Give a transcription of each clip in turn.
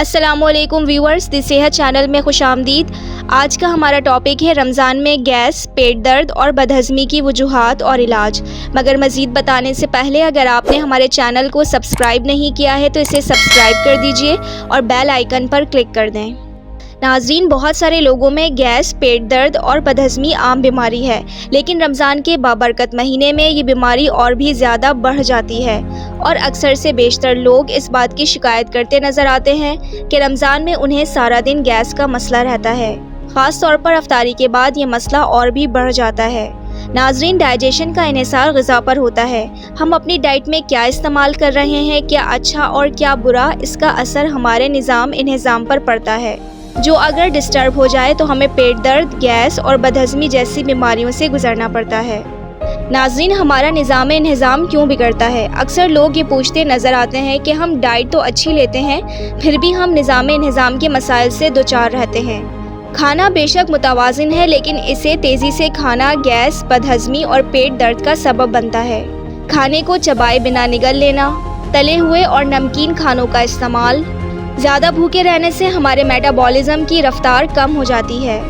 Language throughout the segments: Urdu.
السلام علیکم ویورز، دی صحت چینل میں خوش آمدید۔ آج کا ہمارا ٹاپک ہے رمضان میں گیس، پیٹ درد اور بدہضمی کی وجوہات اور علاج۔ مگر مزید بتانے سے پہلے اگر آپ نے ہمارے چینل کو سبسکرائب نہیں کیا ہے تو اسے سبسکرائب کر دیجئے اور بیل آئیکن پر کلک کر دیں۔ ناظرین، بہت سارے لوگوں میں گیس، پیٹ درد اور بدہضمی عام بیماری ہے، لیکن رمضان کے بابرکت مہینے میں یہ بیماری اور بھی زیادہ بڑھ جاتی ہے اور اکثر سے بیشتر لوگ اس بات کی شکایت کرتے نظر آتے ہیں کہ رمضان میں انہیں سارا دن گیس کا مسئلہ رہتا ہے۔ خاص طور پر افطاری کے بعد یہ مسئلہ اور بھی بڑھ جاتا ہے۔ ناظرین، ڈائجیشن کا انحصار غذا پر ہوتا ہے۔ ہم اپنی ڈائٹ میں کیا استعمال کر رہے ہیں، کیا اچھا اور کیا برا، اس کا اثر ہمارے انہضام پر پڑتا ہے، جو اگر ڈسٹرب ہو جائے تو ہمیں پیٹ درد، گیس اور بدہضمی جیسی بیماریوں سے گزرنا پڑتا ہے۔ ناظرین، ہمارا انہضام کیوں بگڑتا ہے؟ اکثر لوگ یہ پوچھتے نظر آتے ہیں کہ ہم ڈائٹ تو اچھی لیتے ہیں، پھر بھی ہم انہضام کے مسائل سے دوچار رہتے ہیں۔ کھانا بے شک متوازن ہے، لیکن اسے تیزی سے کھانا گیس، بدہضمی اور پیٹ درد کا سبب بنتا ہے۔ کھانے کو چبائے بنا نگل لینا، تلے ہوئے اور نمکین کھانوں کا استعمال، زیادہ بھوکے رہنے سے ہمارے میٹابولزم کی رفتار کم ہو جاتی ہے،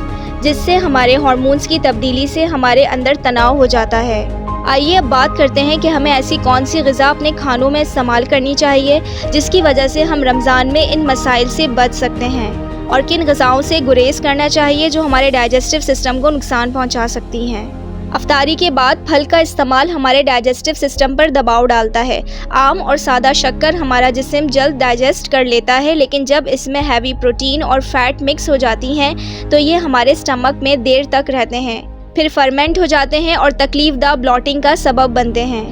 جس سے ہمارے ہارمونز کی تبدیلی سے ہمارے اندر تناؤ ہو جاتا ہے۔ آئیے اب بات کرتے ہیں کہ ہمیں ایسی کون سی غذا اپنے کھانوں میں استعمال کرنی چاہیے جس کی وجہ سے ہم رمضان میں ان مسائل سے بچ سکتے ہیں، اور کن غذاؤں سے گریز کرنا چاہیے جو ہمارے ڈائجسٹو سسٹم کو نقصان پہنچا سکتی ہیں۔ افطاری کے بعد پھل کا استعمال ہمارے ڈائجسٹو سسٹم پر دباؤ ڈالتا ہے۔ عام اور سادہ شکر ہمارا جسم جلد ڈائجسٹ کر لیتا ہے، لیکن جب اس میں ہیوی پروٹین اور فیٹ مکس ہو جاتی ہیں تو یہ ہمارے اسٹمک میں دیر تک رہتے ہیں، پھر فرمنٹ ہو جاتے ہیں اور تکلیف دہ بلوٹنگ کا سبب بنتے ہیں۔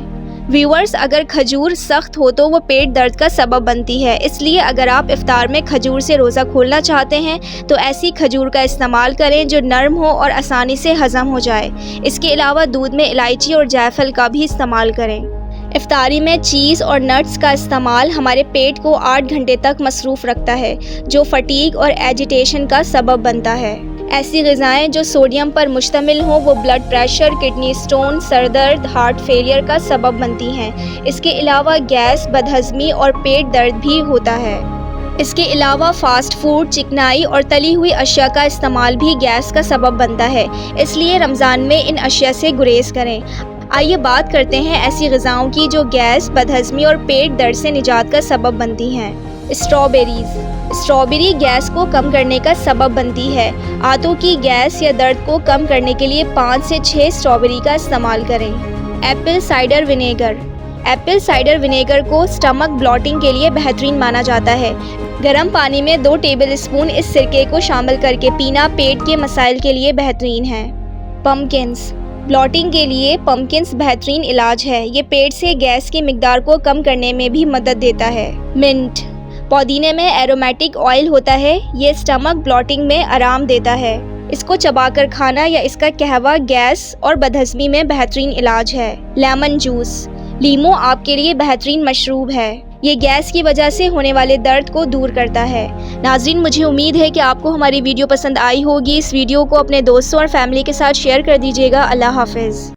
ویورز، اگر کھجور سخت ہو تو وہ پیٹ درد کا سبب بنتی ہے، اس لیے اگر آپ افطار میں کھجور سے روزہ کھولنا چاہتے ہیں تو ایسی کھجور کا استعمال کریں جو نرم ہو اور آسانی سے ہضم ہو جائے۔ اس کے علاوہ دودھ میں الائچی اور جائفل کا بھی استعمال کریں۔ افطاری میں چیز اور نٹس کا استعمال ہمارے پیٹ کو 8 گھنٹے تک مصروف رکھتا ہے، جو فٹیگ اور ایجیٹیشن کا سبب بنتا ہے۔ ایسی غذائیں جو سوڈیم پر مشتمل ہوں وہ بلڈ پریشر، کڈنی سٹون، سر درد، ہارٹ فیلئر کا سبب بنتی ہیں۔ اس کے علاوہ گیس، بدہضمی اور پیٹ درد بھی ہوتا ہے۔ اس کے علاوہ فاسٹ فوڈ، چکنائی اور تلی ہوئی اشیاء کا استعمال بھی گیس کا سبب بنتا ہے، اس لیے رمضان میں ان اشیاء سے گریز کریں۔ آئیے بات کرتے ہیں ایسی غذاؤں کی جو گیس، بدہضمی اور پیٹ درد سے نجات کا سبب بنتی ہیں۔ اسٹرابیری گیس کو کم کرنے کا سبب بنتی ہے۔ آنتوں کی گیس یا درد کو کم کرنے کے لیے 5 سے 6 اسٹرابیری کا استعمال کریں۔ ایپل سائڈر ونیگر کو سٹمک بلاٹنگ کے لیے بہترین مانا جاتا ہے۔ گرم پانی میں 2 ٹیبل اسپون اس سرکے کو شامل کر کے پینا پیٹ کے مسائل کے لیے بہترین ہے۔ پمپکنز بلاٹنگ کے لیے پمپکنز بہترین علاج ہے، یہ پیٹ سے گیس کی مقدار کو کم کرنے میں بھی مدد دیتا ہے۔ منٹ پودینے میں ایرومیٹک آئل ہوتا ہے، یہ سٹمک بلاٹنگ میں آرام دیتا ہے۔ اس کو چبا کر کھانا یا اس کا قہوہ گیس اور بدہضمی میں بہترین علاج ہے۔ لیمن جوس لیمو آپ کے لیے بہترین مشروب ہے، یہ گیس کی وجہ سے ہونے والے درد کو دور کرتا ہے۔ ناظرین، مجھے امید ہے کہ آپ کو ہماری ویڈیو پسند آئی ہوگی۔ اس ویڈیو کو اپنے دوستوں اور فیملی کے ساتھ شیئر کر دیجیے گا۔ اللہ حافظ۔